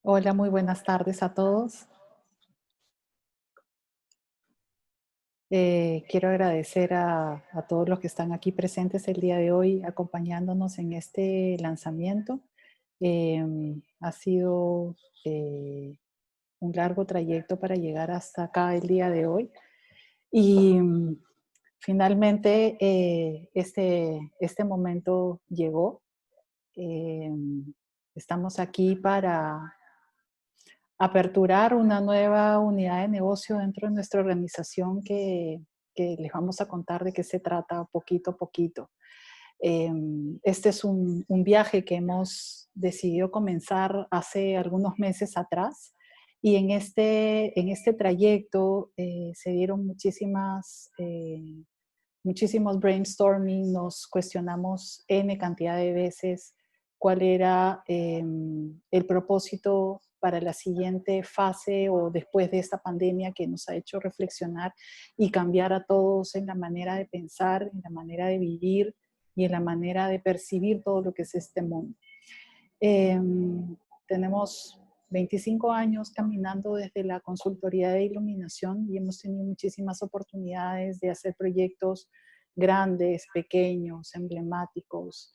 Hola, muy buenas tardes a todos. Quiero agradecer a todos los que están aquí presentes el día de hoy acompañándonos en este lanzamiento. Ha sido un largo trayecto para llegar hasta acá el día de hoy y finalmente este momento llegó. Estamos aquí para aperturar una nueva unidad de negocio dentro de nuestra organización que les vamos a contar de qué se trata poquito a poquito. Este es un viaje que hemos decidido comenzar hace algunos meses atrás y en este trayecto se dieron muchísimos brainstorming, nos cuestionamos N cantidad de veces cuál era el propósito para la siguiente fase o después de esta pandemia que nos ha hecho reflexionar y cambiar a todos en la manera de pensar, en la manera de vivir y en la manera de percibir todo lo que es este mundo. Tenemos 25 años caminando desde la consultoría de iluminación y hemos tenido muchísimas oportunidades de hacer proyectos grandes, pequeños, emblemáticos,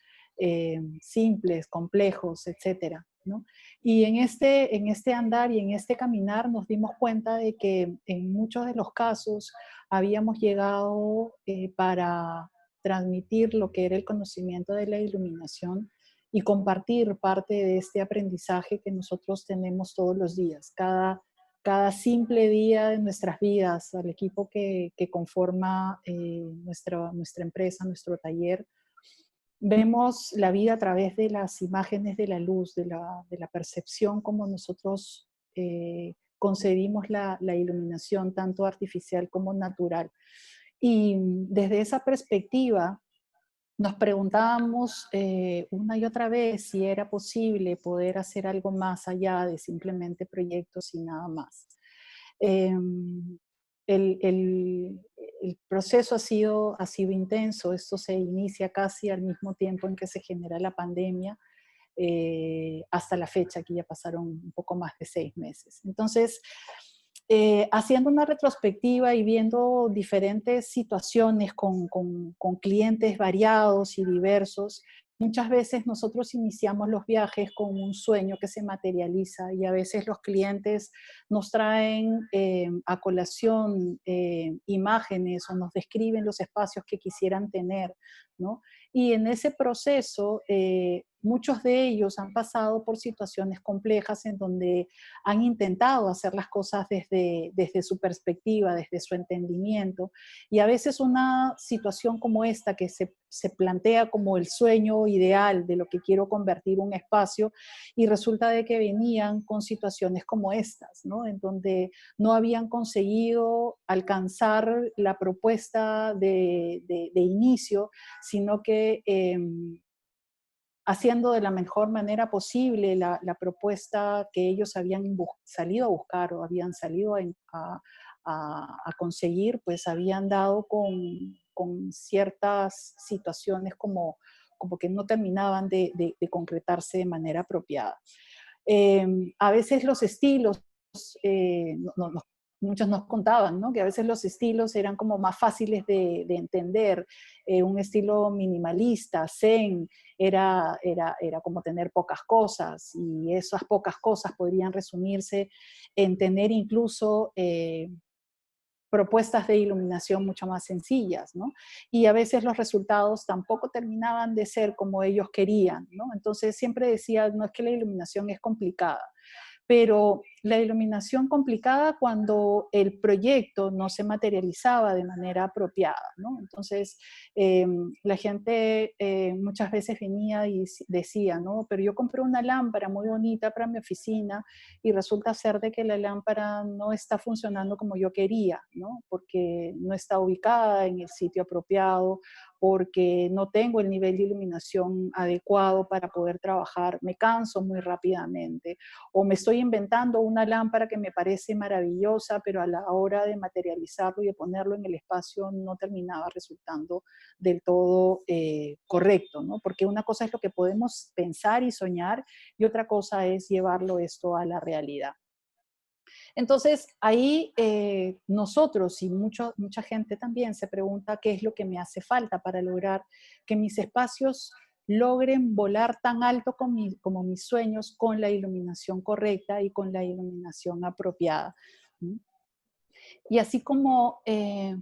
simples, complejos, etcétera, ¿no? Y en este andar y en este caminar nos dimos cuenta de que en muchos de los casos habíamos llegado para transmitir lo que era el conocimiento de la iluminación y compartir parte de este aprendizaje que nosotros tenemos todos los días, cada simple día de nuestras vidas, al equipo que conforma nuestra empresa, nuestro taller. Vemos la vida a través de las imágenes de la luz, de la percepción como nosotros concebimos la iluminación, tanto artificial como natural. Y desde esa perspectiva, nos preguntábamos una y otra vez si era posible poder hacer algo más allá de simplemente proyectos y nada más. Em, el proceso ha sido intenso, esto se inicia casi al mismo tiempo en que se genera la pandemia, hasta la fecha, que ya pasaron un poco más de 6 meses. Entonces, haciendo una retrospectiva y viendo diferentes situaciones con clientes variados y diversos, muchas veces nosotros iniciamos los viajes con un sueño que se materializa y a veces los clientes nos traen a colación imágenes o nos describen los espacios que quisieran tener, ¿no? Y en ese proceso, muchos de ellos han pasado por situaciones complejas en donde han intentado hacer las cosas desde su perspectiva, desde su entendimiento, y a veces una situación como esta que se plantea como el sueño ideal de lo que quiero convertir un espacio, y resulta de que venían con situaciones como estas, ¿no? En donde no habían conseguido alcanzar la propuesta de inicio, sino que haciendo de la mejor manera posible la propuesta que ellos habían salido a buscar o habían salido a conseguir, pues habían dado con ciertas situaciones como que no terminaban de concretarse de manera apropiada. A veces los estilos, muchos nos contaban, ¿no? Que a veces los estilos eran como más fáciles de entender. Un estilo minimalista, zen, era como tener pocas cosas, y esas pocas cosas podrían resumirse en tener incluso propuestas de iluminación mucho más sencillas, ¿no? Y a veces los resultados tampoco terminaban de ser como ellos querían, ¿no? Entonces siempre decía, no es que la iluminación es complicada, pero la iluminación complicada cuando el proyecto no se materializaba de manera apropiada, ¿no? Entonces, la gente muchas veces venía y decía, ¿no? Pero yo compré una lámpara muy bonita para mi oficina y resulta ser de que la lámpara no está funcionando como yo quería, ¿no? Porque no está ubicada en el sitio apropiado, porque no tengo el nivel de iluminación adecuado para poder trabajar, me canso muy rápidamente, o me estoy inventando una lámpara que me parece maravillosa, pero a la hora de materializarlo y de ponerlo en el espacio no terminaba resultando del todo correcto, ¿no? Porque una cosa es lo que podemos pensar y soñar, y otra cosa es llevarlo esto a la realidad. Entonces, ahí nosotros y mucha gente también se pregunta qué es lo que me hace falta para lograr que mis espacios logren volar tan alto como mis sueños con la iluminación correcta y con la iluminación apropiada. ¿Mm? Y así como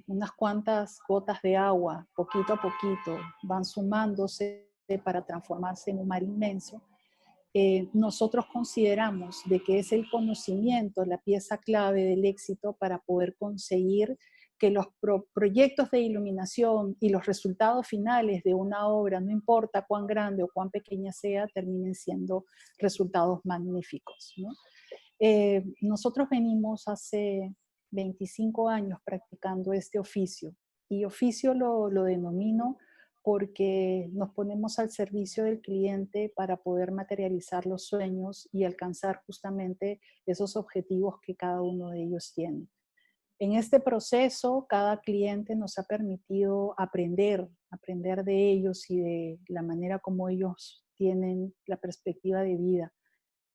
unas cuantas gotas de agua, poquito a poquito, van sumándose para transformarse en un mar inmenso, nosotros consideramos de que es el conocimiento la pieza clave del éxito para poder conseguir que los proyectos de iluminación y los resultados finales de una obra, no importa cuán grande o cuán pequeña sea, terminen siendo resultados magníficos, ¿no? Nosotros venimos hace 25 años practicando este oficio, y oficio lo denomino porque nos ponemos al servicio del cliente para poder materializar los sueños y alcanzar justamente esos objetivos que cada uno de ellos tiene. En este proceso, cada cliente nos ha permitido aprender de ellos y de la manera como ellos tienen la perspectiva de vida.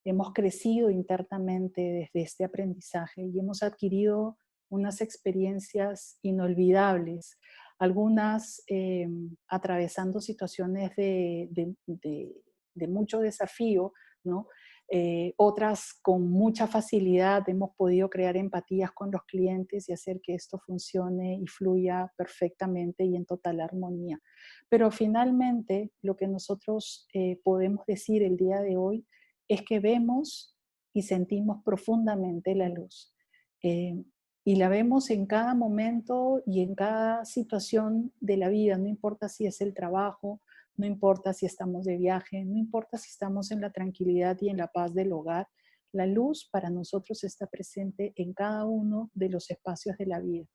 Hemos crecido internamente desde este aprendizaje y hemos adquirido unas experiencias inolvidables, algunas atravesando situaciones de mucho desafío, ¿no? Otras con mucha facilidad hemos podido crear empatías con los clientes y hacer que esto funcione y fluya perfectamente y en total armonía. Pero finalmente, lo que nosotros podemos decir el día de hoy es que vemos y sentimos profundamente la luz. Eh, y la vemos en cada momento y en cada situación de la vida, no importa si es el trabajo, no importa si estamos de viaje, no importa si estamos en la tranquilidad y en la paz del hogar. La luz para nosotros está presente en cada uno de los espacios de la vida.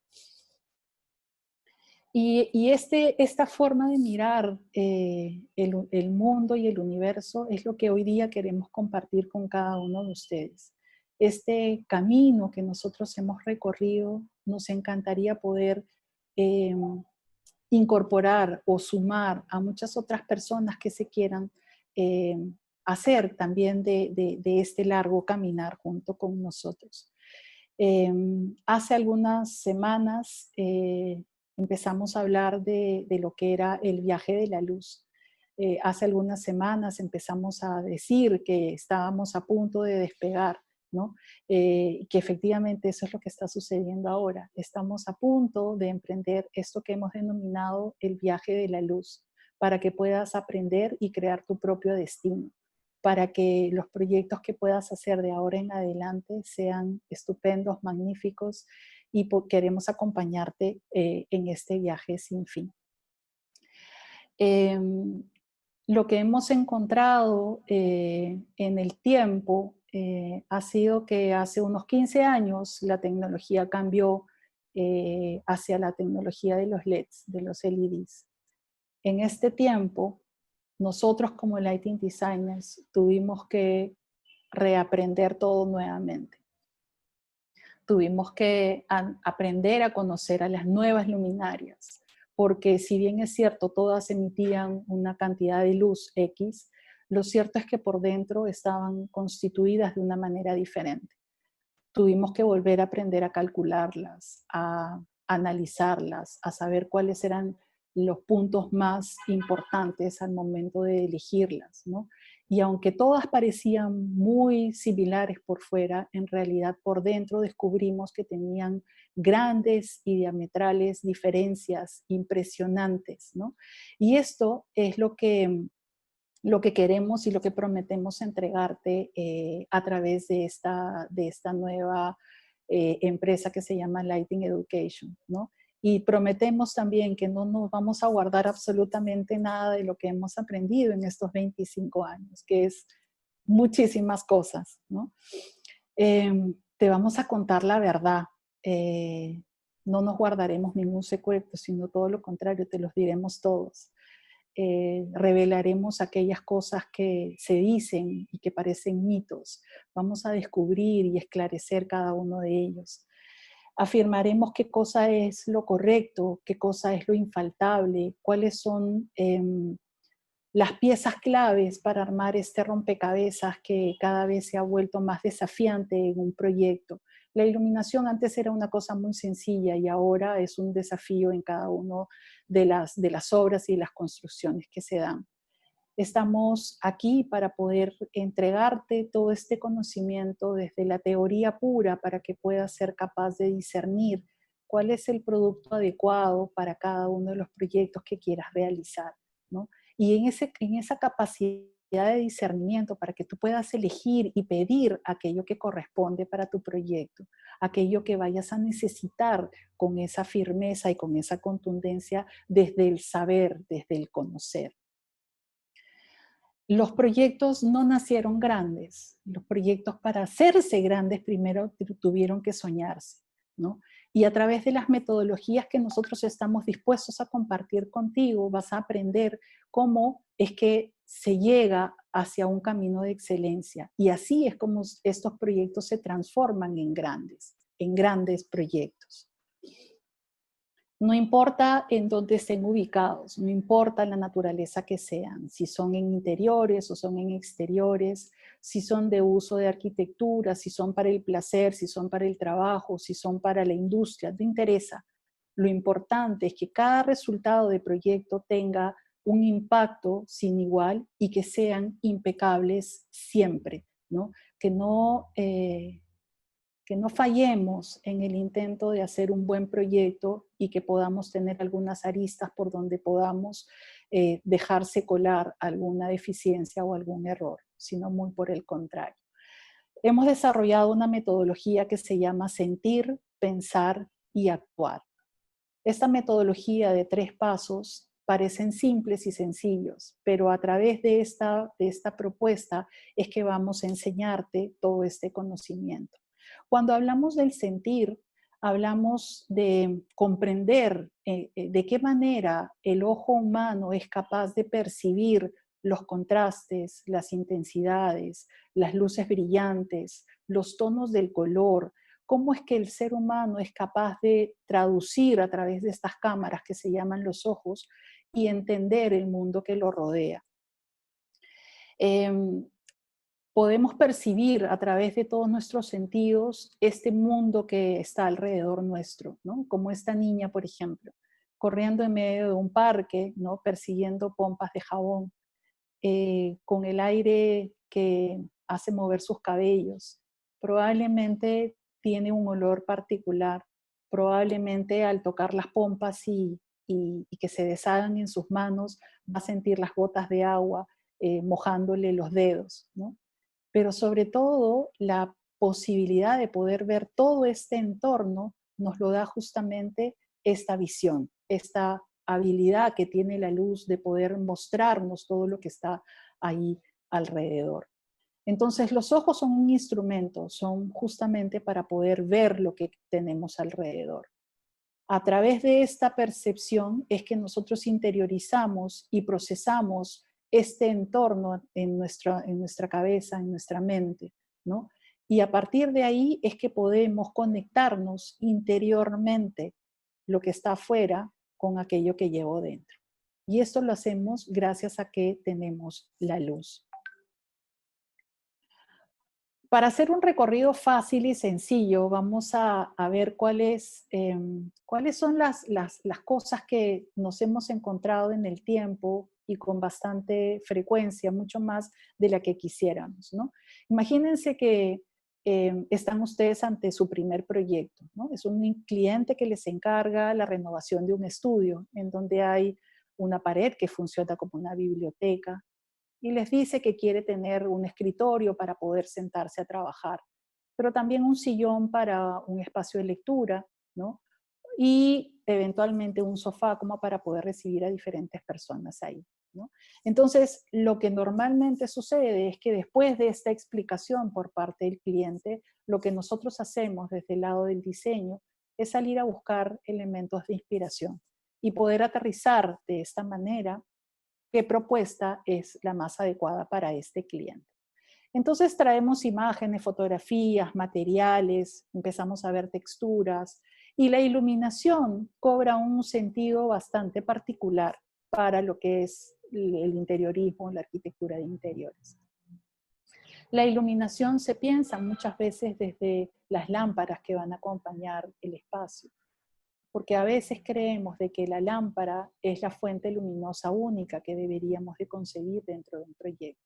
Y esta forma de mirar el mundo y el universo es lo que hoy día queremos compartir con cada uno de ustedes. Este camino que nosotros hemos recorrido, nos encantaría poder eh, incorporar o sumar a muchas otras personas que se quieran eh, hacer también de este largo caminar junto con nosotros. Hace algunas semanas empezamos a hablar de lo que era el viaje de la luz. Hace algunas semanas empezamos a decir que estábamos a punto de despegar, ¿no? Que efectivamente eso es lo que está sucediendo ahora. Estamos a punto de emprender esto que hemos denominado el viaje de la luz, para que puedas aprender y crear tu propio destino, para que los proyectos que puedas hacer de ahora en adelante sean estupendos, magníficos, y queremos acompañarte en este viaje sin fin. Lo que hemos encontrado en el tiempo ha sido que hace unos 15 años la tecnología cambió hacia la tecnología de los LEDs, de los LEDs. En este tiempo, nosotros como lighting designers tuvimos que reaprender todo nuevamente. Tuvimos que aprender a conocer a las nuevas luminarias, porque si bien es cierto, todas emitían una cantidad de luz X, lo cierto es que por dentro estaban constituidas de una manera diferente. Tuvimos que volver a aprender a calcularlas, a analizarlas, a saber cuáles eran los puntos más importantes al momento de elegirlas, ¿no? Y aunque todas parecían muy similares por fuera, en realidad por dentro descubrimos que tenían grandes y diametrales diferencias impresionantes, ¿no? Y esto es lo que queremos y lo que prometemos entregarte a través de esta nueva empresa que se llama Lighting Education, ¿no? Y prometemos también que no nos vamos a guardar absolutamente nada de lo que hemos aprendido en estos 25 años, que es muchísimas cosas, ¿no? Te vamos a contar la verdad. No nos guardaremos ningún secreto, sino todo lo contrario, te los diremos todos. Revelaremos aquellas cosas que se dicen y que parecen mitos. Vamos a descubrir y esclarecer cada uno de ellos. Afirmaremos qué cosa es lo correcto, qué cosa es lo infaltable, cuáles son las piezas claves para armar este rompecabezas que cada vez se ha vuelto más desafiante en un proyecto. La iluminación antes era una cosa muy sencilla y ahora es un desafío en cada una de las obras y las construcciones que se dan. Estamos aquí para poder entregarte todo este conocimiento desde la teoría pura para que puedas ser capaz de discernir cuál es el producto adecuado para cada uno de los proyectos que quieras realizar, ¿no? Y en esa capacidad de discernimiento para que tú puedas elegir y pedir aquello que corresponde para tu proyecto, aquello que vayas a necesitar con esa firmeza y con esa contundencia desde el saber, desde el conocer. Los proyectos no nacieron grandes. Los proyectos para hacerse grandes primero tuvieron que soñarse, ¿no? Y a través de las metodologías que nosotros estamos dispuestos a compartir contigo, vas a aprender cómo es que se llega hacia un camino de excelencia. Y así es como estos proyectos se transforman en grandes proyectos. No importa en dónde estén ubicados, no importa la naturaleza que sean, si son en interiores o son en exteriores, si son de uso de arquitectura, si son para el placer, si son para el trabajo, si son para la industria, no interesa. Lo importante es que cada resultado de proyecto tenga un impacto sin igual y que sean impecables siempre, ¿no? Que no fallemos en el intento de hacer un buen proyecto y que podamos tener algunas aristas por donde podamos dejarse colar alguna deficiencia o algún error, sino muy por el contrario. Hemos desarrollado una metodología que se llama sentir, pensar y actuar. Esta metodología de 3 pasos parecen simples y sencillos, pero a través de esta propuesta es que vamos a enseñarte todo este conocimiento. Cuando hablamos del sentir, hablamos de comprender de qué manera el ojo humano es capaz de percibir los contrastes, las intensidades, las luces brillantes, los tonos del color, cómo es que el ser humano es capaz de traducir a través de estas cámaras que se llaman los ojos y entender el mundo que lo rodea. Podemos percibir a través de todos nuestros sentidos este mundo que está alrededor nuestro, ¿no? Como esta niña, por ejemplo, corriendo en medio de un parque, ¿no? Persiguiendo pompas de jabón, con el aire que hace mover sus cabellos. Probablemente tiene un olor particular, probablemente al tocar las pompas y que se deshagan en sus manos, va a sentir las gotas de agua mojándole los dedos, ¿no? Pero sobre todo la posibilidad de poder ver todo este entorno nos lo da justamente esta visión, esta habilidad que tiene la luz de poder mostrarnos todo lo que está ahí alrededor. Entonces los ojos son un instrumento, son justamente para poder ver lo que tenemos alrededor. A través de esta percepción es que nosotros interiorizamos y procesamos este entorno en nuestra cabeza, en nuestra mente, ¿no? Y a partir de ahí es que podemos conectarnos interiormente lo que está afuera con aquello que llevo dentro. Y esto lo hacemos gracias a que tenemos la luz. Para hacer un recorrido fácil y sencillo, vamos a ver cuáles son las cosas que nos hemos encontrado en el tiempo y con bastante frecuencia, mucho más de la que quisiéramos, ¿no? Imagínense que están ustedes ante su primer proyecto, ¿no? Es un cliente que les encarga la renovación de un estudio en donde hay una pared que funciona como una biblioteca, y les dice que quiere tener un escritorio para poder sentarse a trabajar, pero también un sillón para un espacio de lectura, ¿no? Y eventualmente un sofá como para poder recibir a diferentes personas ahí, ¿no? Entonces, lo que normalmente sucede es que después de esta explicación por parte del cliente, lo que nosotros hacemos desde el lado del diseño es salir a buscar elementos de inspiración y poder aterrizar de esta manera qué propuesta es la más adecuada para este cliente. Entonces traemos imágenes, fotografías, materiales, empezamos a ver texturas y la iluminación cobra un sentido bastante particular para lo que es el interiorismo, la arquitectura de interiores. La iluminación se piensa muchas veces desde las lámparas que van a acompañar el espacio, porque a veces creemos de que la lámpara es la fuente luminosa única que deberíamos de conseguir dentro de un proyecto.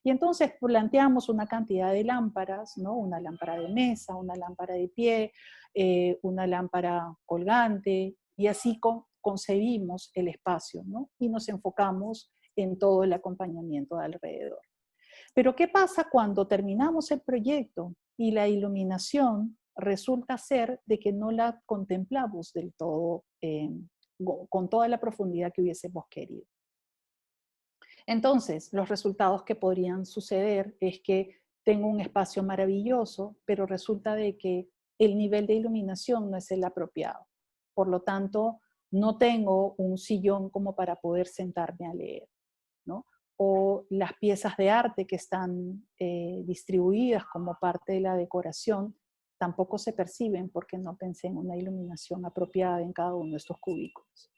Y entonces planteamos una cantidad de lámparas, ¿no? Una lámpara de mesa, una lámpara de pie, una lámpara colgante, y así concebimos el espacio, ¿no? Y nos enfocamos en todo el acompañamiento de alrededor. Pero ¿qué pasa cuando terminamos el proyecto y la iluminación resulta ser de que no la contemplamos del todo con toda la profundidad que hubiésemos querido? Entonces, los resultados que podrían suceder es que tengo un espacio maravilloso, pero resulta de que el nivel de iluminación no es el apropiado. Por lo tanto, no tengo un sillón como para poder sentarme a leer, ¿no? O las piezas de arte que están distribuidas como parte de la decoración tampoco se perciben porque no pensé en una iluminación apropiada en cada uno de estos cubículos.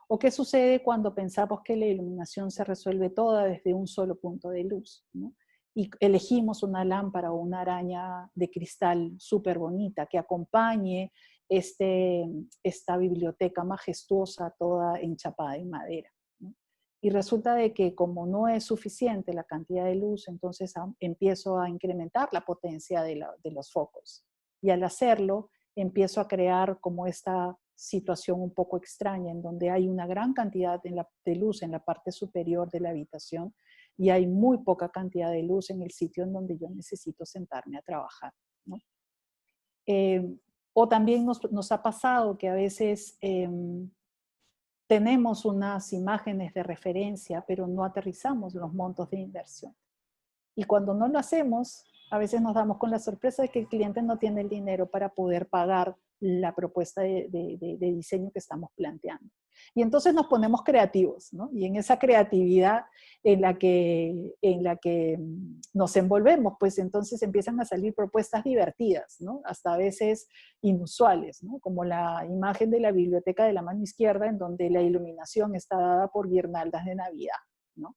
¿O qué sucede cuando pensamos que la iluminación se resuelve toda desde un solo punto de luz, ¿no? Y elegimos una lámpara o una araña de cristal súper bonita que acompañe esta biblioteca majestuosa toda enchapada en madera, ¿no? Y resulta de que como no es suficiente la cantidad de luz, entonces empiezo a incrementar la potencia de los focos. Y al hacerlo, empiezo a crear como esta situación un poco extraña en donde hay una gran cantidad de luz en la parte superior de la habitación y hay muy poca cantidad de luz en el sitio en donde yo necesito sentarme a trabajar, ¿no? O también nos ha pasado que a veces tenemos unas imágenes de referencia, pero no aterrizamos los montos de inversión. Y cuando no lo hacemos, a veces nos damos con la sorpresa de que el cliente no tiene el dinero para poder pagar la propuesta de diseño que estamos planteando. Y entonces nos ponemos creativos, ¿no? Y en esa creatividad en la que nos envolvemos, pues entonces empiezan a salir propuestas divertidas, ¿no? Hasta a veces inusuales, ¿no? Como la imagen de la biblioteca de la mano izquierda, en donde la iluminación está dada por guirnaldas de Navidad, ¿no?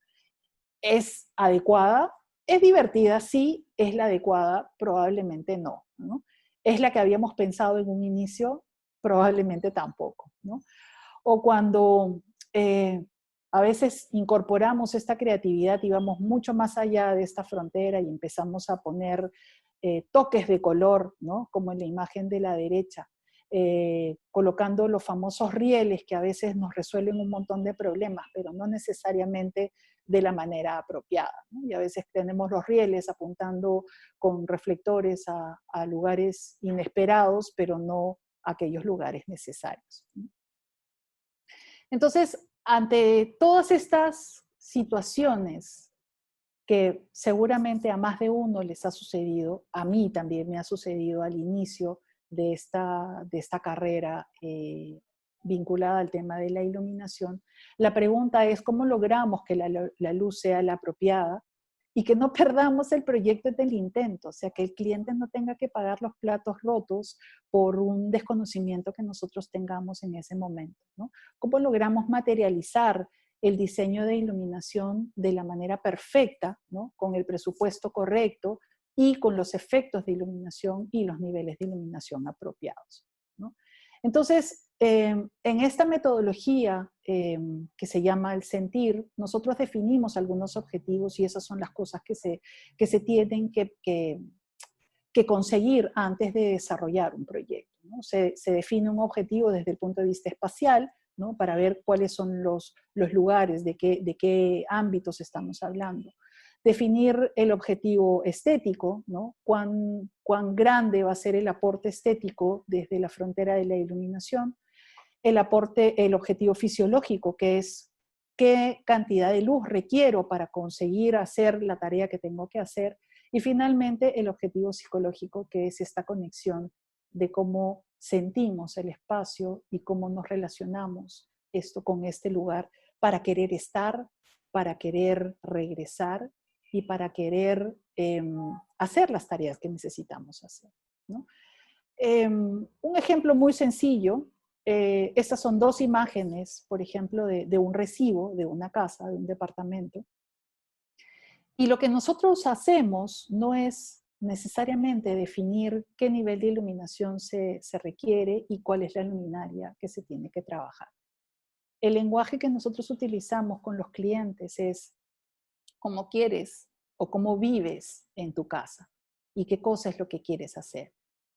¿Es adecuada? ¿Es divertida? Sí. ¿Es la adecuada? Probablemente no, ¿no? ¿Es la que habíamos pensado en un inicio? Probablemente tampoco, ¿no? O cuando a veces incorporamos esta creatividad y vamos mucho más allá de esta frontera y empezamos a poner toques de color, ¿no? Como en la imagen de la derecha, colocando los famosos rieles que a veces nos resuelven un montón de problemas, pero no necesariamente de la manera apropiada, ¿no? Y a veces tenemos los rieles apuntando con reflectores a lugares inesperados, pero no a aquellos lugares necesarios, ¿no? Entonces, ante todas estas situaciones que seguramente a más de uno les ha sucedido, a mí también me ha sucedido al inicio de esta carrera vinculada al tema de la iluminación, la pregunta es cómo logramos que la luz sea la apropiada y que no perdamos el proyecto del intento, o sea, que el cliente no tenga que pagar los platos rotos por un desconocimiento que nosotros tengamos en ese momento, ¿no? ¿Cómo logramos materializar el diseño de iluminación de la manera perfecta, ¿no? Con el presupuesto correcto y con los efectos de iluminación y los niveles de iluminación apropiados, ¿no? Entonces, en esta metodología que se llama el sentir, nosotros definimos algunos objetivos y esas son las cosas que se tienen que conseguir antes de desarrollar un proyecto, ¿no? Se define un objetivo desde el punto de vista espacial, ¿no? Para ver cuáles son los lugares, de qué ámbitos estamos hablando. Definir el objetivo estético, ¿no? Cuán grande va a ser el aporte estético desde la frontera de la iluminación. El objetivo fisiológico, que es qué cantidad de luz requiero para conseguir hacer la tarea que tengo que hacer. Y finalmente el objetivo psicológico, que es esta conexión de cómo sentimos el espacio y cómo nos relacionamos con este lugar para querer estar, para querer regresar y para querer hacer las tareas que necesitamos hacer, ¿no? Un ejemplo muy sencillo, estas son dos imágenes, por ejemplo, de un recibo, de una casa, de un departamento. Y lo que nosotros hacemos no es necesariamente definir qué nivel de iluminación se requiere y cuál es la luminaria que se tiene que trabajar. El lenguaje que nosotros utilizamos con los clientes es cómo quieres o cómo vives en tu casa y qué cosa es lo que quieres hacer,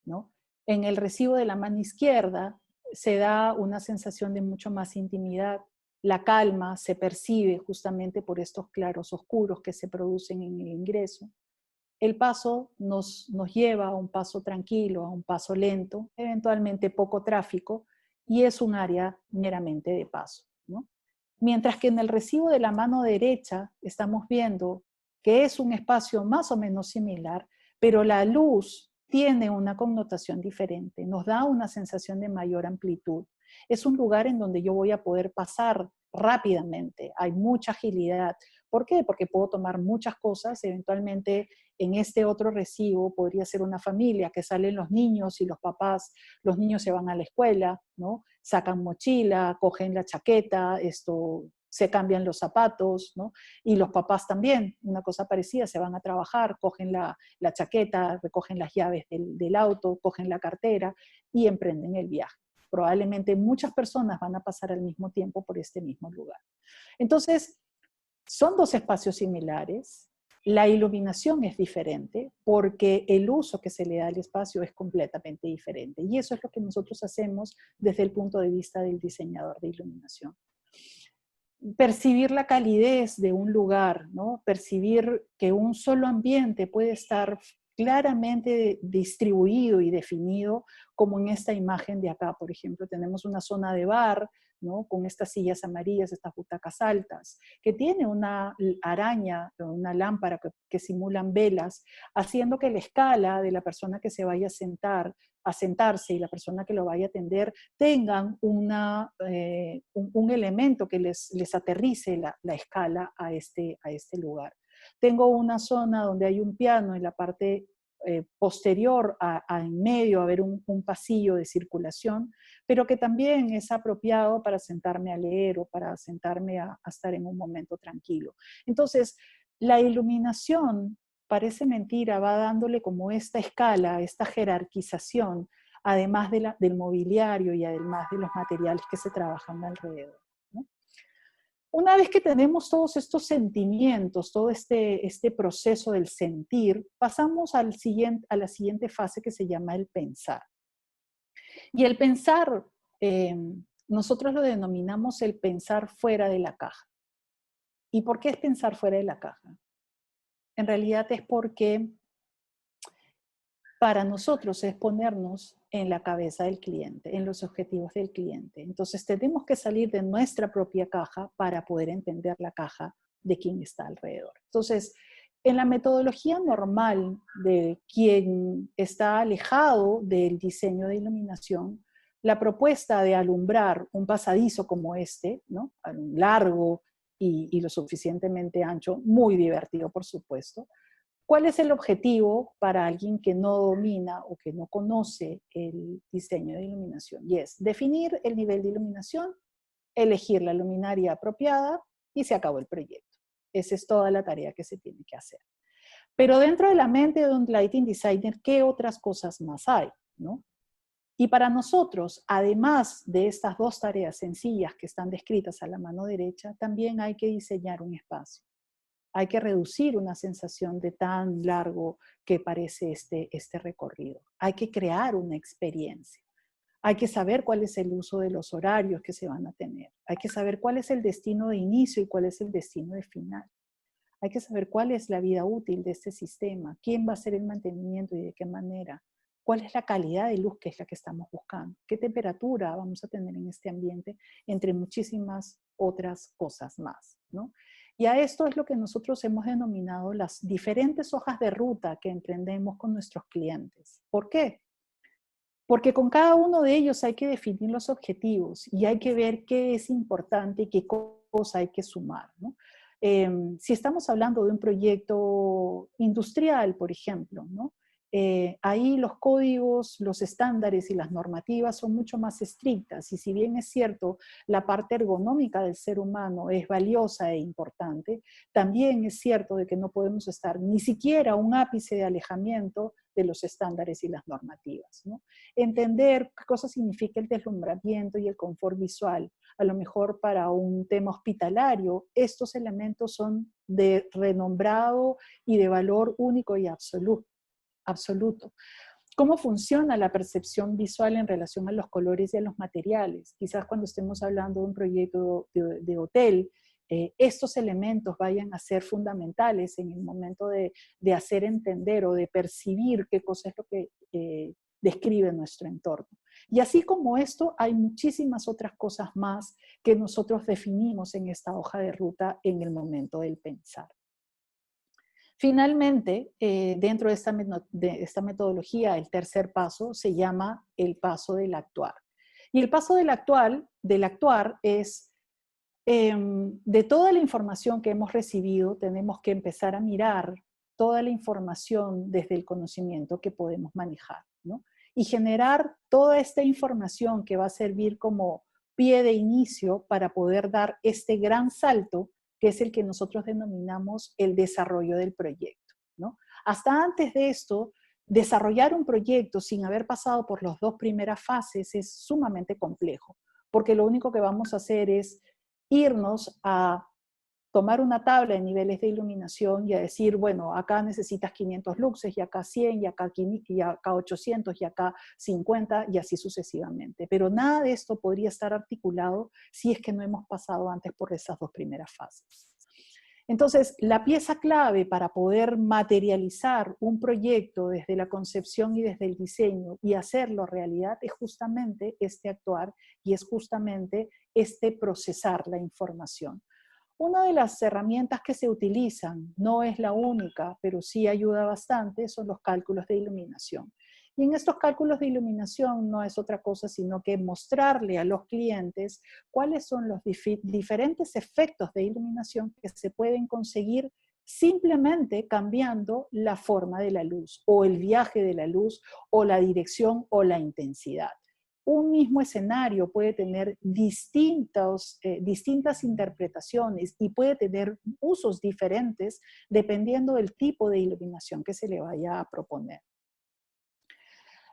¿no? En el recibo de la mano izquierda se da una sensación de mucho más intimidad. La calma se percibe justamente por estos claros oscuros que se producen en el ingreso. El paso nos lleva a un paso tranquilo, a un paso lento, eventualmente poco tráfico, y es un área meramente de paso, ¿no? Mientras que en el recibo de la mano derecha estamos viendo que es un espacio más o menos similar, pero la luz tiene una connotación diferente, nos da una sensación de mayor amplitud. Es un lugar en donde yo voy a poder pasar rápidamente, hay mucha agilidad. ¿Por qué? Porque puedo tomar muchas cosas, eventualmente en este otro recibo podría ser una familia que salen los niños y los papás, los niños se van a la escuela, ¿no? Sacan mochila, cogen la chaqueta, se cambian los zapatos, ¿no? Y los papás también, una cosa parecida, se van a trabajar, cogen la chaqueta, recogen las llaves del auto, cogen la cartera y emprenden el viaje. Probablemente muchas personas van a pasar al mismo tiempo por este mismo lugar. Entonces, son dos espacios similares, la iluminación es diferente porque el uso que se le da al espacio es completamente diferente. Y eso es lo que nosotros hacemos desde el punto de vista del diseñador de iluminación. Percibir la calidez de un lugar, ¿no? Percibir que un solo ambiente puede estar claramente distribuido y definido, como en esta imagen de acá, por ejemplo, tenemos una zona de bar, ¿no? Con estas sillas amarillas, estas butacas altas, que tiene una araña, una lámpara que simulan velas, haciendo que la escala de la persona que se vaya a sentarse y la persona que lo vaya a atender tengan un elemento que les aterrice la escala a este lugar. Tengo una zona donde hay un piano en la parte posterior en medio, a ver un pasillo de circulación, pero que también es apropiado para sentarme a leer o para sentarme a estar en un momento tranquilo. Entonces, la iluminación, parece mentira, va dándole como esta escala, esta jerarquización, además del mobiliario y además de los materiales que se trabajan alrededor, ¿no? Una vez que tenemos todos estos sentimientos, todo este proceso del sentir, pasamos a la siguiente fase que se llama el pensar. Y el pensar, eh, nosotros lo denominamos el pensar fuera de la caja. ¿Y por qué es pensar fuera de la caja? En realidad es porque para nosotros es ponernos en la cabeza del cliente, en los objetivos del cliente. Entonces tenemos que salir de nuestra propia caja para poder entender la caja de quien está alrededor. Entonces, en la metodología normal de quien está alejado del diseño de iluminación, la propuesta de alumbrar un pasadizo como este, ¿no? Largo y lo suficientemente ancho, muy divertido por supuesto. ¿Cuál es el objetivo para alguien que no domina o que no conoce el diseño de iluminación? Y es definir el nivel de iluminación, elegir la luminaria apropiada y se acabó el proyecto. Esa es toda la tarea que se tiene que hacer. Pero dentro de la mente de un lighting designer, ¿qué otras cosas más hay, ¿no? Y para nosotros, además de estas dos tareas sencillas que están descritas a la mano derecha, también hay que diseñar un espacio. Hay que reducir una sensación de tan largo que parece este recorrido. Hay que crear una experiencia. Hay que saber cuál es el uso de los horarios que se van a tener. Hay que saber cuál es el destino de inicio y cuál es el destino de final. Hay que saber cuál es la vida útil de este sistema, quién va a hacer el mantenimiento y de qué manera, cuál es la calidad de luz que es la que estamos buscando, qué temperatura vamos a tener en este ambiente, entre muchísimas otras cosas más, ¿no? Y a esto es lo que nosotros hemos denominado las diferentes hojas de ruta que emprendemos con nuestros clientes. ¿Por qué? Porque con cada uno de ellos hay que definir los objetivos y hay que ver qué es importante y qué cosa hay que sumar, ¿no? Si estamos hablando de un proyecto industrial, por ejemplo, ¿no? Ahí los códigos, los estándares y las normativas son mucho más estrictas, y si bien es cierto, la parte ergonómica del ser humano es valiosa e importante, también es cierto de que no podemos estar ni siquiera a un ápice de alejamiento de los estándares y las normativas, ¿no? Entender qué cosa significa el deslumbramiento y el confort visual. A lo mejor para un tema hospitalario, estos elementos son de renombrado y de valor único y absoluto. ¿Cómo funciona la percepción visual en relación a los colores y a los materiales? Quizás cuando estemos hablando de un proyecto de hotel, estos elementos vayan a ser fundamentales en el momento de hacer entender o de percibir qué cosa es lo que describe nuestro entorno. Y así como esto, hay muchísimas otras cosas más que nosotros definimos en esta hoja de ruta en el momento del pensar. Finalmente, dentro de esta metodología, el tercer paso se llama el paso del actuar. Y el paso del actuar es, de toda la información que hemos recibido, tenemos que empezar a mirar toda la información desde el conocimiento que podemos manejar, ¿no? Y generar toda esta información que va a servir como pie de inicio para poder dar este gran salto que es el que nosotros denominamos el desarrollo del proyecto, ¿no? Hasta antes de esto, desarrollar un proyecto sin haber pasado por las dos primeras fases es sumamente complejo, porque lo único que vamos a hacer es irnos a tomar una tabla de niveles de iluminación y a decir, bueno, acá necesitas 500 luxes, y acá 100, y acá 800, y acá 50, y así sucesivamente. Pero nada de esto podría estar articulado si es que no hemos pasado antes por esas dos primeras fases. Entonces, la pieza clave para poder materializar un proyecto desde la concepción y desde el diseño y hacerlo realidad es justamente este actuar y es justamente este procesar la información. Una de las herramientas que se utilizan, no es la única, pero sí ayuda bastante, son los cálculos de iluminación. Y en estos cálculos de iluminación no es otra cosa sino que mostrarle a los clientes cuáles son los diferentes efectos de iluminación que se pueden conseguir simplemente cambiando la forma de la luz, o el viaje de la luz, o la dirección, o la intensidad. Un mismo escenario puede tener distintas interpretaciones y puede tener usos diferentes dependiendo del tipo de iluminación que se le vaya a proponer.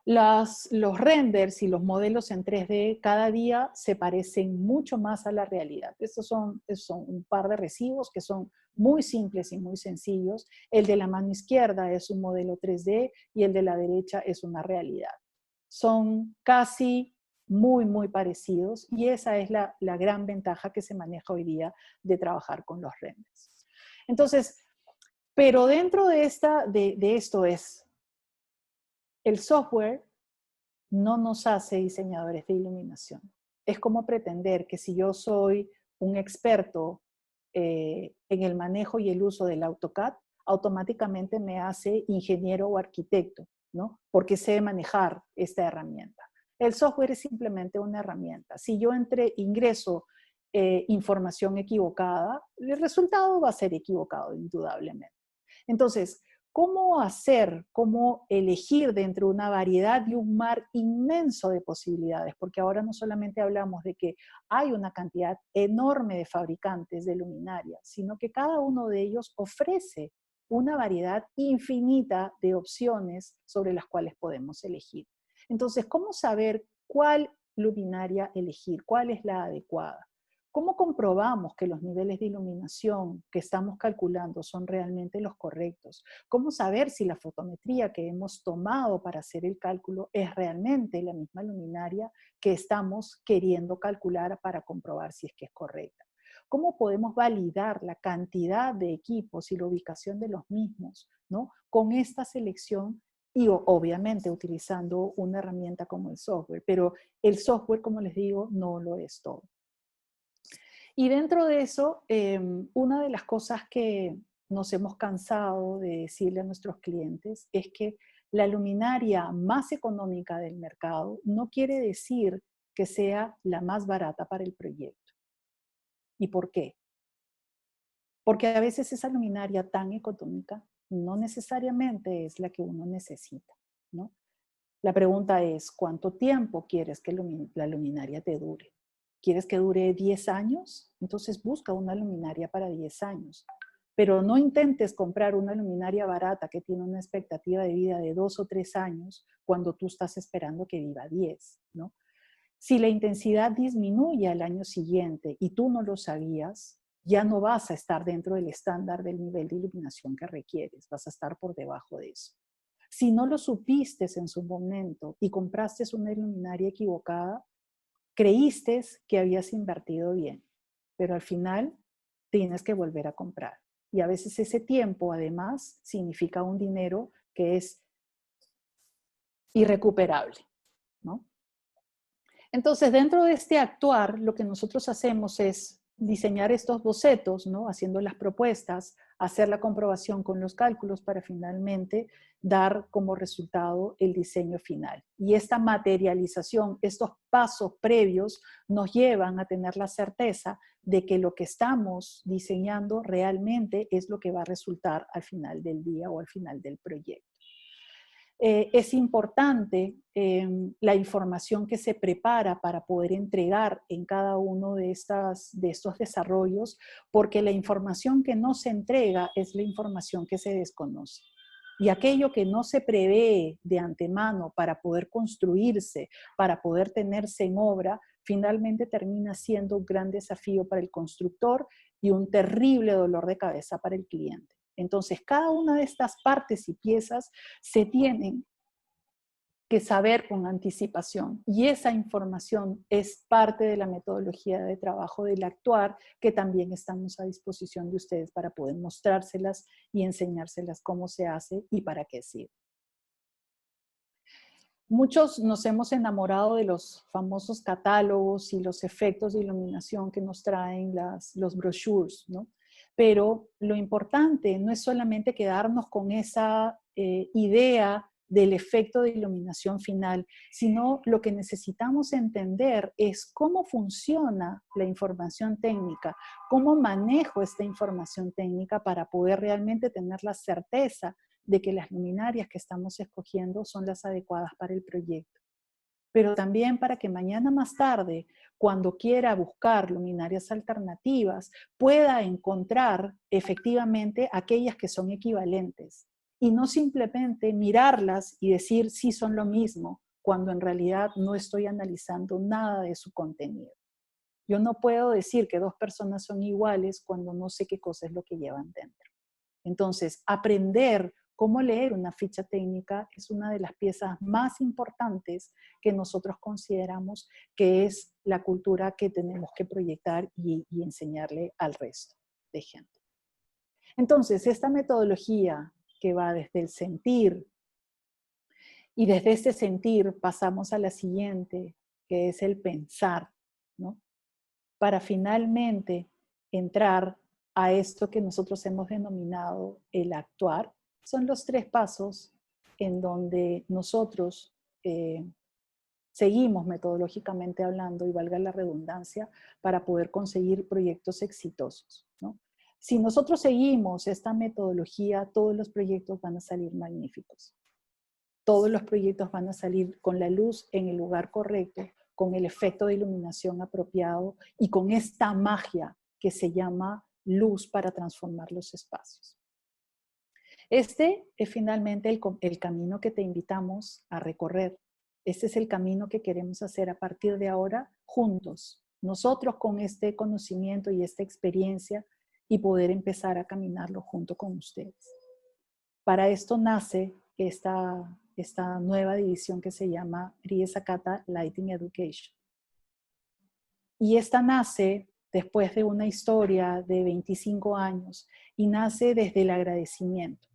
Los renders y los modelos en 3D cada día se parecen mucho más a la realidad. Estos son un par de recibos que son muy simples y muy sencillos. El de la mano izquierda es un modelo 3D y el de la derecha es una realidad. Son casi muy parecidos, y esa es la gran ventaja que se maneja hoy día de trabajar con los renders. Entonces, pero dentro de esto es, el software no nos hace diseñadores de iluminación. Es como pretender que si yo soy un experto en el manejo y el uso del AutoCAD, automáticamente me hace ingeniero o arquitecto, ¿no? Porque sé manejar esta herramienta. El software es simplemente una herramienta. Si yo ingreso información equivocada, el resultado va a ser equivocado, indudablemente. Entonces, cómo elegir dentro de una variedad y un mar inmenso de posibilidades? Porque ahora no solamente hablamos de que hay una cantidad enorme de fabricantes de luminarias, sino que cada uno de ellos ofrece una variedad infinita de opciones sobre las cuales podemos elegir. Entonces, ¿cómo saber cuál luminaria elegir? ¿Cuál es la adecuada? ¿Cómo comprobamos que los niveles de iluminación que estamos calculando son realmente los correctos? ¿Cómo saber si la fotometría que hemos tomado para hacer el cálculo es realmente la misma luminaria que estamos queriendo calcular para comprobar si es que es correcta? ¿Cómo podemos validar la cantidad de equipos y la ubicación de los mismos, ¿no? Con esta selección y obviamente utilizando una herramienta como el software? Pero el software, como les digo, no lo es todo. Y dentro de eso, una de las cosas que nos hemos cansado de decirle a nuestros clientes es que La luminaria más económica del mercado no quiere decir que sea la más barata para el proyecto. ¿Y por qué? Porque a veces esa luminaria tan económica no necesariamente es la que uno necesita, ¿no? La pregunta es, ¿cuánto tiempo quieres que la luminaria te dure? ¿Quieres que dure 10 años? Entonces busca una luminaria para 10 años. Pero no intentes comprar una luminaria barata que tiene una expectativa de vida de 2 o 3 años cuando tú estás esperando que viva 10, ¿no? Si la intensidad disminuye al año siguiente y tú no lo sabías, ya no vas a estar dentro del estándar del nivel de iluminación que requieres, vas a estar por debajo de eso. Si no lo supiste en su momento y compraste una luminaria equivocada, creíste que habías invertido bien, pero al final tienes que volver a comprar. Y a veces ese tiempo, además, significa un dinero que es irrecuperable, ¿no? Entonces, dentro de este actuar, lo que nosotros hacemos es diseñar estos bocetos, ¿no? Haciendo las propuestas, hacer la comprobación con los cálculos para finalmente dar como resultado el diseño final. Y esta materialización, estos pasos previos, nos llevan a tener la certeza de que lo que estamos diseñando realmente es lo que va a resultar al final del día o al final del proyecto. Es importante la información que se prepara para poder entregar en cada uno de estos desarrollos, porque la información que no se entrega es la información que se desconoce. Y aquello que no se prevé de antemano para poder construirse, para poder tenerse en obra, finalmente termina siendo un gran desafío para el constructor y un terrible dolor de cabeza para el cliente. Entonces, cada una de estas partes y piezas se tienen que saber con anticipación. Y esa información es parte de la metodología de trabajo del actuar, que también estamos a disposición de ustedes para poder mostrárselas y enseñárselas cómo se hace y para qué sirve. Muchos nos hemos enamorado de los famosos catálogos y los efectos de iluminación que nos traen los brochures, ¿no? Pero lo importante no es solamente quedarnos con esa idea del efecto de iluminación final, sino lo que necesitamos entender es cómo funciona la información técnica, cómo manejo esta información técnica para poder realmente tener la certeza de que las luminarias que estamos escogiendo son las adecuadas para el proyecto. Pero también para que mañana más tarde, cuando quiera buscar luminarias alternativas, pueda encontrar efectivamente aquellas que son equivalentes. Y no simplemente mirarlas y decir sí son lo mismo, cuando en realidad no estoy analizando nada de su contenido. Yo no puedo decir que dos personas son iguales cuando no sé qué cosa es lo que llevan dentro. Entonces, aprender cómo leer una ficha técnica es una de las piezas más importantes que nosotros consideramos que es la cultura que tenemos que proyectar y enseñarle al resto de gente. Entonces, esta metodología que va desde el sentir, y desde ese sentir pasamos a la siguiente, que es el pensar, ¿no? Para finalmente entrar a esto que nosotros hemos denominado el actuar. Son los 3 pasos en donde nosotros seguimos metodológicamente hablando, y valga la redundancia, para poder conseguir proyectos exitosos, ¿no? Si nosotros seguimos esta metodología, todos los proyectos van a salir magníficos. Todos los proyectos van a salir con la luz en el lugar correcto, con el efecto de iluminación apropiado y con esta magia que se llama luz para transformar los espacios. Este es finalmente el camino que te invitamos a recorrer. Este es el camino que queremos hacer a partir de ahora juntos. Nosotros con este conocimiento y esta experiencia y poder empezar a caminarlo junto con ustedes. Para esto nace esta nueva división que se llama Rie Sakata Lighting Education. Y esta nace después de una historia de 25 años y nace desde el agradecimiento.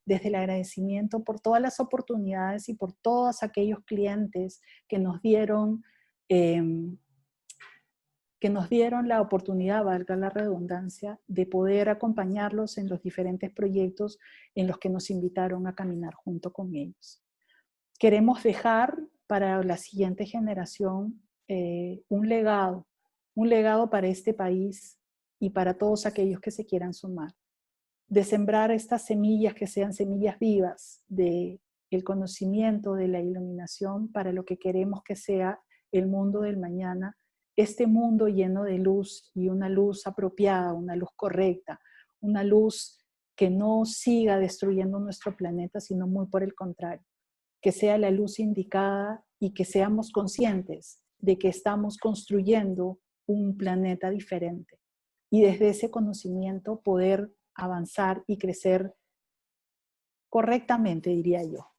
Desde el agradecimiento por todas las oportunidades y por todos aquellos clientes que nos dieron que nos dieron la oportunidad, valga la redundancia, de poder acompañarlos en los diferentes proyectos en los que nos invitaron a caminar junto con ellos. Queremos dejar para la siguiente generación un legado para este país y para todos aquellos que se quieran sumar. De sembrar estas semillas que sean semillas vivas del conocimiento, de la iluminación para lo que queremos que sea el mundo del mañana, este mundo lleno de luz y una luz apropiada, una luz correcta, una luz que no siga destruyendo nuestro planeta, sino muy por el contrario, que sea la luz indicada y que seamos conscientes de que estamos construyendo un planeta diferente. Y desde ese conocimiento poder avanzar y crecer correctamente, diría yo.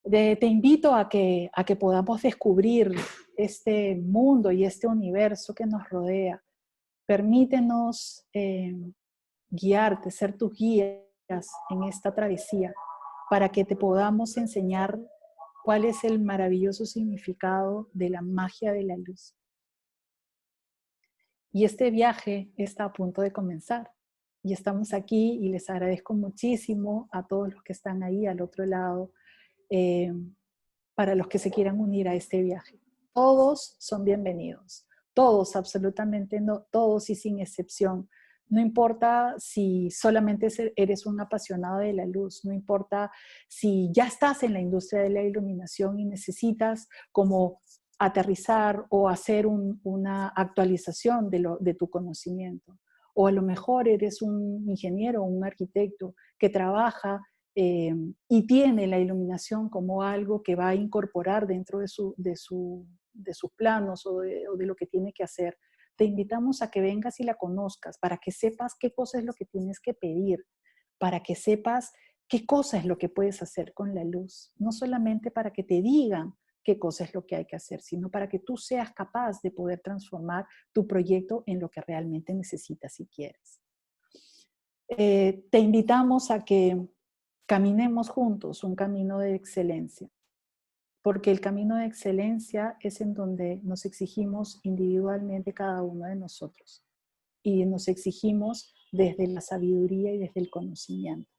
Te invito a que podamos descubrir este mundo y este universo que nos rodea. Permítenos guiarte, ser tus guías en esta travesía, para que te podamos enseñar cuál es el maravilloso significado de la magia de la luz. Y este viaje está a punto de comenzar. Y estamos aquí y les agradezco muchísimo a todos los que están ahí al otro lado, para los que se quieran unir a este viaje. Todos son bienvenidos. Todos, absolutamente no, todos y sin excepción. No importa si solamente eres un apasionado de la luz, no importa si ya estás en la industria de la iluminación y necesitas como aterrizar o hacer una actualización de tu conocimiento. O a lo mejor eres un ingeniero o un arquitecto que trabaja y tiene la iluminación como algo que va a incorporar dentro de sus planos o de lo que tiene que hacer. Te invitamos a que vengas y la conozcas para que sepas qué cosa es lo que tienes que pedir, para que sepas qué cosa es lo que puedes hacer con la luz. No solamente para que te digan qué cosa es lo que hay que hacer, sino para que tú seas capaz de poder transformar tu proyecto en lo que realmente necesitas y quieres. Te invitamos a que caminemos juntos un camino de excelencia, porque el camino de excelencia es en donde nos exigimos individualmente cada uno de nosotros y nos exigimos desde la sabiduría y desde el conocimiento.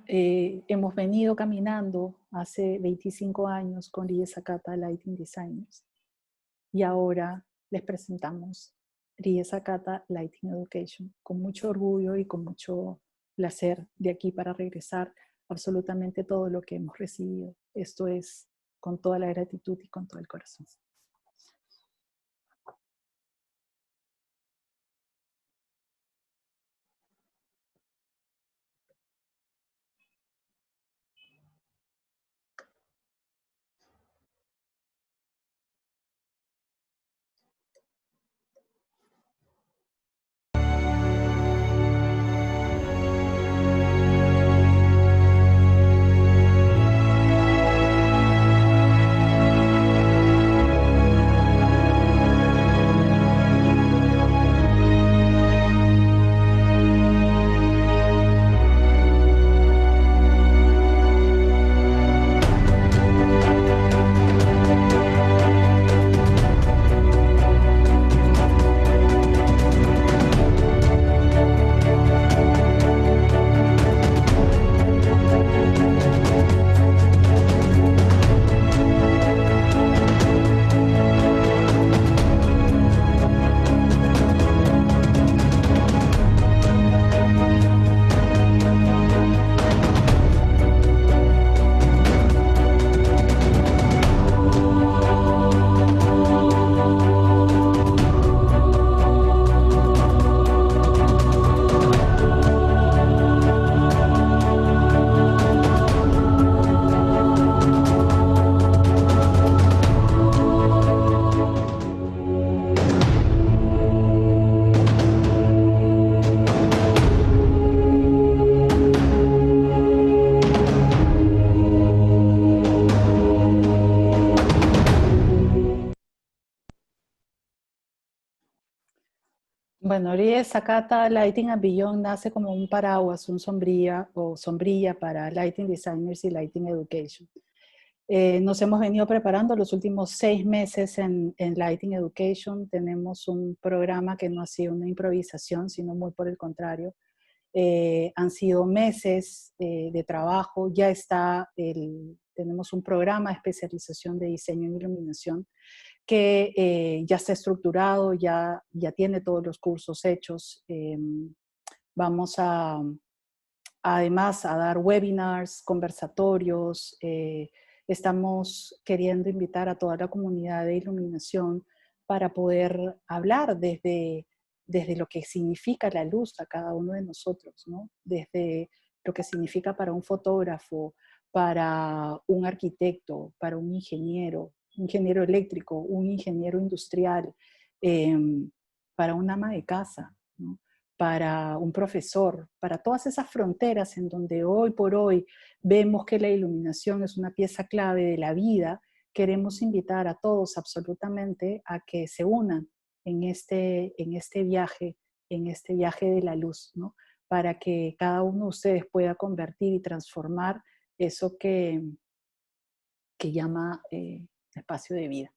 Hemos venido caminando hace 25 años con Rie Sakata Lighting Designers y ahora les presentamos Rie Sakata Lighting Education con mucho orgullo y con mucho placer de aquí para regresar absolutamente todo lo que hemos recibido. Esto es con toda la gratitud y con todo el corazón. Bueno, Rie Sakata Lighting and Beyond nace como un paraguas, un sombrilla para Lighting Designers y Lighting Education. Nos hemos venido preparando los últimos 6 meses en Lighting Education. Tenemos un programa que no ha sido una improvisación, sino muy por el contrario. Han sido meses de trabajo. Ya tenemos un programa de especialización de diseño en iluminación que ya está estructurado, ya tiene todos los cursos hechos. Vamos además a dar webinars, conversatorios. Estamos queriendo invitar a toda la comunidad de iluminación para poder hablar desde lo que significa la luz a cada uno de nosotros, ¿no? Desde lo que significa para un fotógrafo, para un arquitecto, para un ingeniero eléctrico, un ingeniero industrial, para una ama de casa, ¿no? Para un profesor, para todas esas fronteras en donde hoy por hoy vemos que la iluminación es una pieza clave de la vida. Queremos invitar a todos absolutamente a que se unan en este viaje de la luz, ¿no? Para que cada uno de ustedes pueda convertir y transformar eso que llama espacio de vida.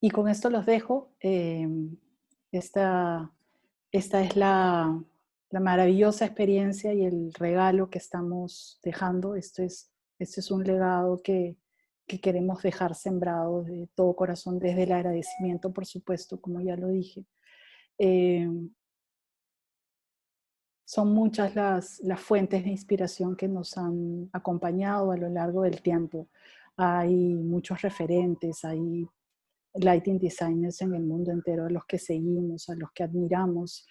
Y con esto los dejo. Esta es la maravillosa experiencia y el regalo que estamos dejando. Este es un legado que queremos dejar sembrado de todo corazón, desde el agradecimiento, por supuesto, como ya lo dije. Son muchas las fuentes de inspiración que nos han acompañado a lo largo del tiempo. Hay muchos referentes, hay lighting designers en el mundo entero a los que seguimos, a los que admiramos,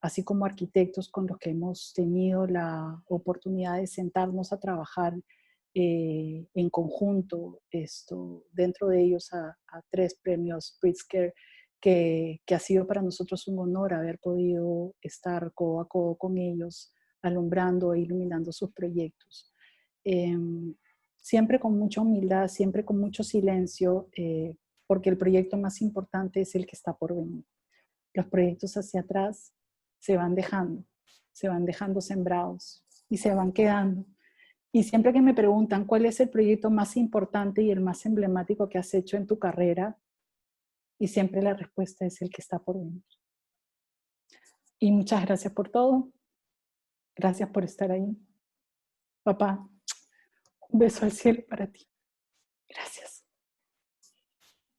así como arquitectos con los que hemos tenido la oportunidad de sentarnos a trabajar en conjunto, dentro de ellos a 3 premios Pritzker, que ha sido para nosotros un honor haber podido estar codo a codo con ellos, alumbrando e iluminando sus proyectos. Siempre con mucha humildad, siempre con mucho silencio, porque el proyecto más importante es el que está por venir. Los proyectos hacia atrás se van dejando sembrados y se van quedando. Y siempre que me preguntan cuál es el proyecto más importante y el más emblemático que has hecho en tu carrera, y siempre la respuesta es el que está por venir. Y muchas gracias por todo. Gracias por estar ahí. Papá, un beso al cielo para ti. Gracias.